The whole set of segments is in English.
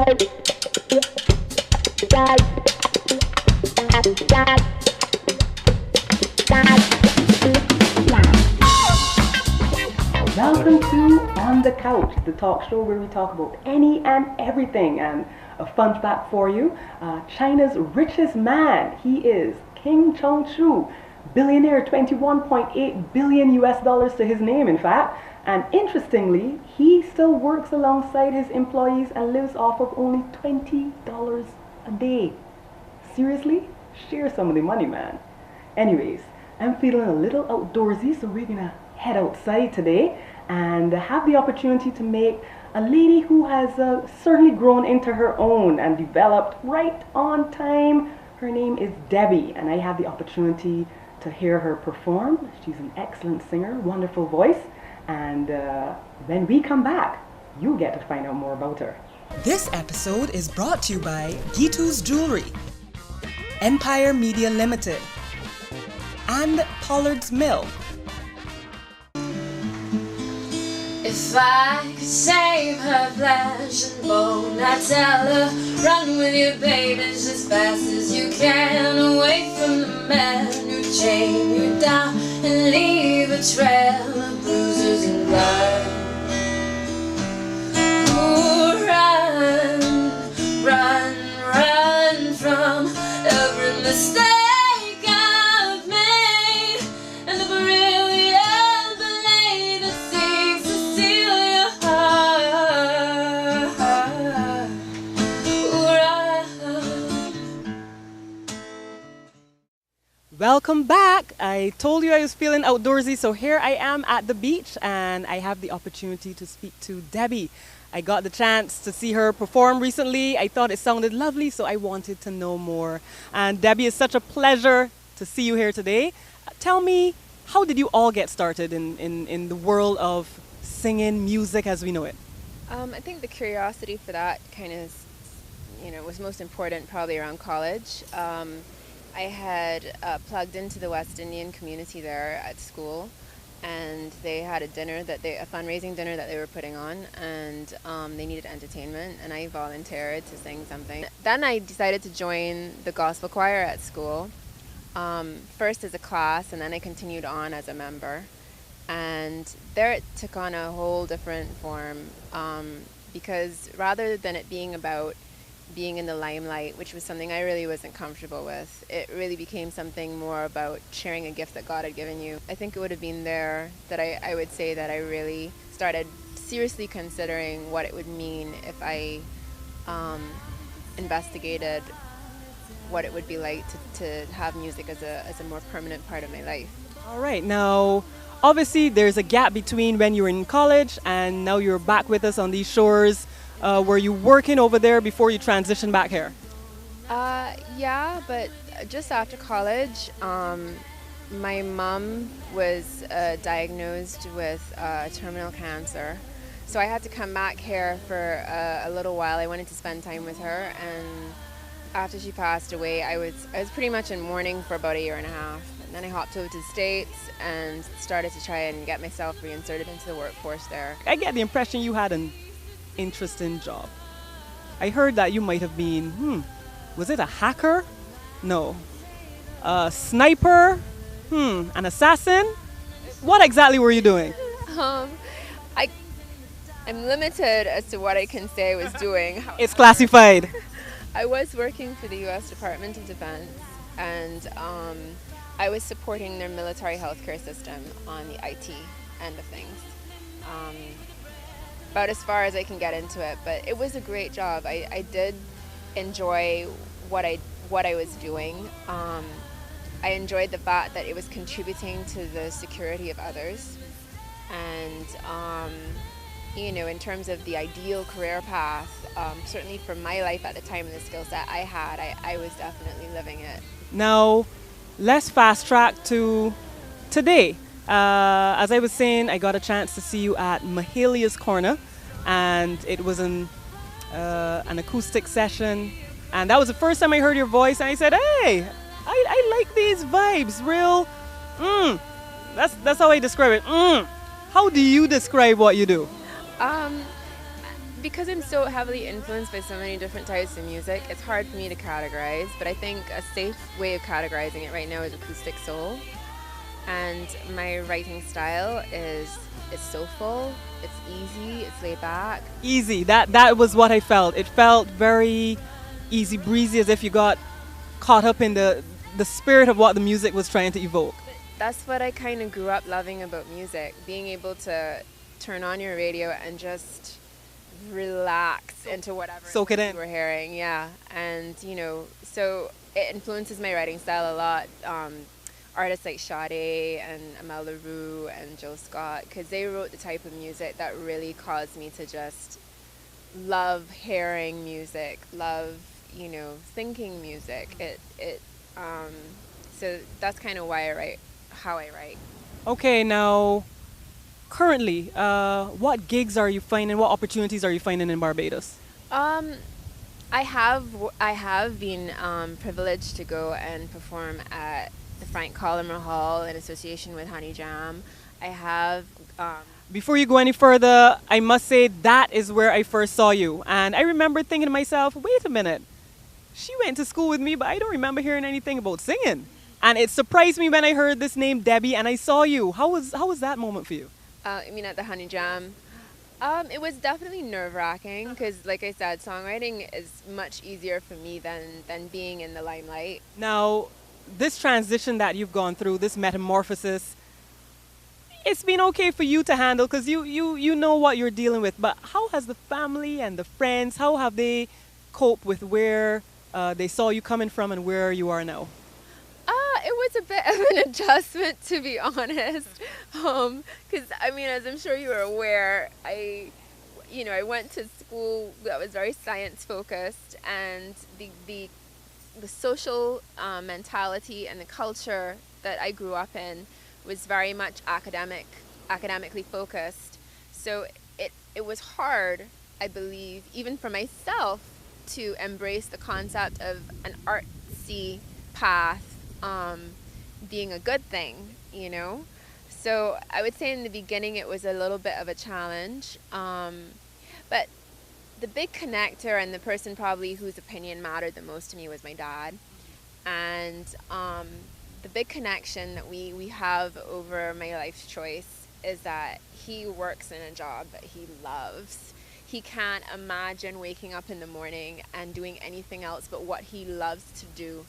Welcome to On the Couch, the talk show where we talk about any and everything. And a fun fact for you, China's richest man, he is King Chong-Chu, billionaire, 21.8 billion US dollars to his name, in fact. And interestingly, he still works alongside his employees and lives off of only $20 a day. Seriously? Share some of the money, man. Anyways, I'm feeling a little outdoorsy, so we're gonna head outside today and have the opportunity to make a lady who has certainly grown into her own and developed right on time. Her name is Debbie, and I have the opportunity to hear her perform. She's an excellent singer, wonderful voice, and when we come back, you get to find out more about her. This episode is brought to you by Gitu's Jewelry, Empire Media Limited, and Pollard's Mill. If I could save her flesh and bone, I'd tell her, run with your babies as fast as you can, away from the men who chain you down and leave a trail of bruises and blood. Ooh, run, run, run from every mistake I've made, and the brilliant blade that seeks to steal your heart. Ooh, run. Welcome back. I told you I was feeling outdoorsy, so here I am at the beach and I have the opportunity to speak to Debbie. I got the chance to see her perform recently. I thought it sounded lovely, so I wanted to know more. And Debbie, it's such a pleasure to see you here today. Tell me, how did you all get started in the world of singing, music as we know it? I think the curiosity for that kind of, was most important probably around college. I had plugged into the West Indian community there at school, and they had a fundraising dinner that they were putting on, and they needed entertainment, and I volunteered to sing something. Then I decided to join the gospel choir at school, first as a class, and then I continued on as a member. And there it took on a whole different form, because rather than it being about being in the limelight, which was something I really wasn't comfortable with, it really became something more about sharing a gift that God had given you. I think it would have been there that I would say that I really started seriously considering what it would mean if I investigated what it would be like to have music as a more permanent part of my life. All right, now obviously there's a gap between when you were in college and now you're back with us on these shores. Were you working over there before you transitioned back here? Yeah, but just after college, my mom was diagnosed with terminal cancer. So I had to come back here for a little while. I wanted to spend time with her, and after she passed away, I was pretty much in mourning for about a year and a half. And then I hopped over to the States and started to try and get myself reinserted into the workforce there. I get the impression you had an interesting job. I heard that you might have been, was it a hacker? No. A sniper? An assassin? What exactly were you doing? I'm limited as to what I can say I was doing. It's classified. I was working for the U.S. Department of Defense, and I was supporting their military healthcare system on the IT end of things. About as far as I can get into it, but it was a great job. I did enjoy what I was doing. I enjoyed the fact that it was contributing to the security of others, and in terms of the ideal career path, certainly for my life at the time and the skill set I had, I was definitely living it. Now, let's fast track to today. As I was saying, I got a chance to see you at Mahalia's Corner, and it was an acoustic session, and that was the first time I heard your voice, and I said, hey, I like these vibes, real, that's how I describe it. How do you describe what you do? because I'm so heavily influenced by so many different types of music, it's hard for me to categorize, but I think a safe way of categorizing it right now is acoustic soul. And my writing style is soulful, it's easy, it's laid back. Easy. That was what I felt. It felt very easy breezy, as if you got caught up in the spirit of what the music was trying to evoke. That's what I kind of grew up loving about music, being able to turn on your radio and just relax into whatever Soak it in. you were hearing. Yeah, and so it influences my writing style a lot. Artists like Sade and Amel LaRue and Jill Scott, because they wrote the type of music that really caused me to just love hearing music, love thinking music. So that's kind of why I write how I write. Okay, now, currently, what gigs are you finding? What opportunities are you finding in Barbados? I have been privileged to go and perform at the Frank Collimer Hall in association with Honey Jam. I have. Before you go any further, I must say that is where I first saw you. And I remember thinking to myself, wait a minute, she went to school with me, but I don't remember hearing anything about singing. And it surprised me when I heard this name, Debbie, and I saw you. How was that moment for you? I mean, at the Honey Jam. It was definitely nerve-wracking because, like I said, songwriting is much easier for me than being in the limelight. Now, this transition that you've gone through, this metamorphosis, it's been okay for you to handle because you know what you're dealing with. But how has the family and the friends, how have they coped with where they saw you coming from and where you are now? It was a bit of an adjustment, to be honest, because I mean, as I'm sure you are aware, I went to school that was very science focused, and the social mentality and the culture that I grew up in was very much academically focused. So it was hard, I believe, even for myself, to embrace the concept of an artsy path being a good thing, So I would say in the beginning it was a little bit of a challenge, but the big connector and the person probably whose opinion mattered the most to me was my dad. And the big connection that we have over my life's choice is that he works in a job that he loves. He can't imagine waking up in the morning and doing anything else but what he loves to do.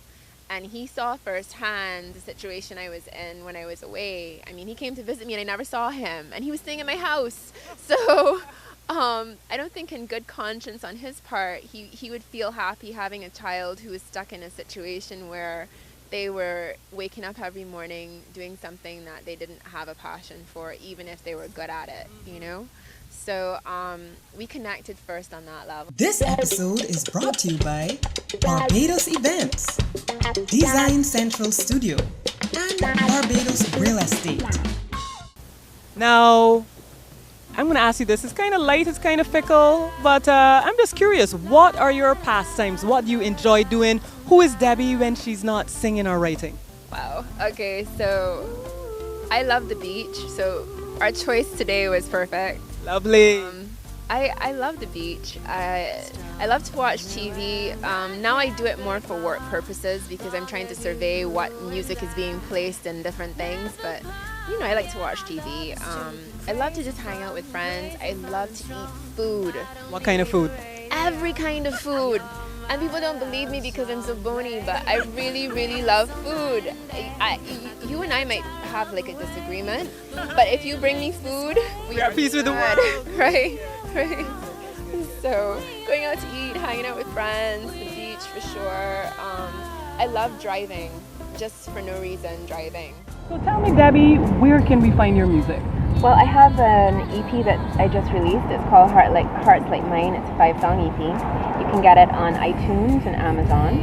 And he saw firsthand the situation I was in when I was away. I mean, he came to visit me and I never saw him. And he was staying in my house. So I don't think in good conscience on his part, he would feel happy having a child who was stuck in a situation where they were waking up every morning doing something that they didn't have a passion for, even if they were good at it, So we connected first on that level. This episode is brought to you by Barbados Events, Design Central Studio, and Barbados Real Estate. Now, I'm going to ask you this. It's kind of light, it's kind of fickle, but I'm just curious. What are your pastimes? What do you enjoy doing? Who is Debbie when she's not singing or writing? Wow. Okay, so I love the beach. So our choice today was perfect. Lovely. I love the beach. I love to watch TV. Now I do it more for work purposes because I'm trying to survey what music is being placed in different things. But I like to watch TV. I love to just hang out with friends. I love to eat food. What kind of food? Every kind of food. And people don't believe me because I'm so bony, but I really, really love food. You and I might have like a disagreement, but if you bring me food, we are at peace with the world. Right. So going out to eat, hanging out with friends, the beach for sure. I love driving, just for no reason, driving. So tell me, Debbie, where can we find your music? Well, I have an EP that I just released. It's called Hearts Like Mine. It's a 5-song EP. You can get it on iTunes and Amazon.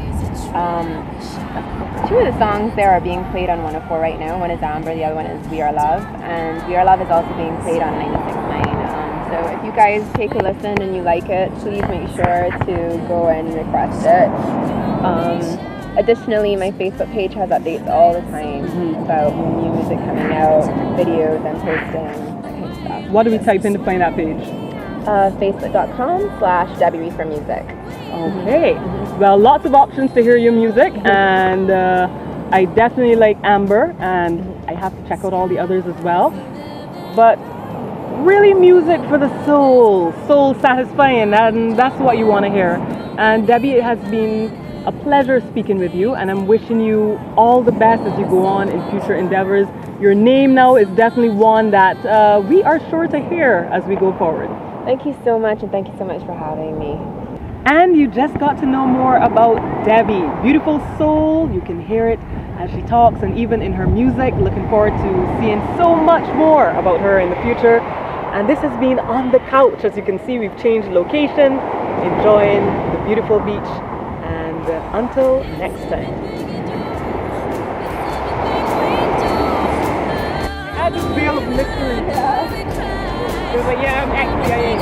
Two of the songs there are being played on 104 right now. One is Amber, the other one is We Are Love. And We Are Love is also being played on 96.9. So if you guys take a listen and you like it, please make sure to go and request it. Additionally, my Facebook page has updates all the time about new music coming out, videos I'm posting, that kind of stuff. What do we type in to find that page? Facebook.com/DebbieReeferMusic. Okay. Well, lots of options to hear your music, and I definitely like Amber, and I have to check out all the others as well. But really, music for the soul, soul satisfying, and that's what you want to hear. And Debbie, it has been a pleasure speaking with you, and I'm wishing you all the best as you go on in future endeavors. Your name now is definitely one that we are sure to hear as we go forward. Thank you so much, and thank you so much for having me. And you just got to know more about Debbie. Beautiful soul, you can hear it as she talks and even in her music. Looking forward to seeing so much more about her in the future. And this has been On the Couch. As you can see, we've changed location, enjoying the beautiful beach. And until next time. Add this veil of mystery. Yeah. It was like, yeah, I'm actually, I ain't.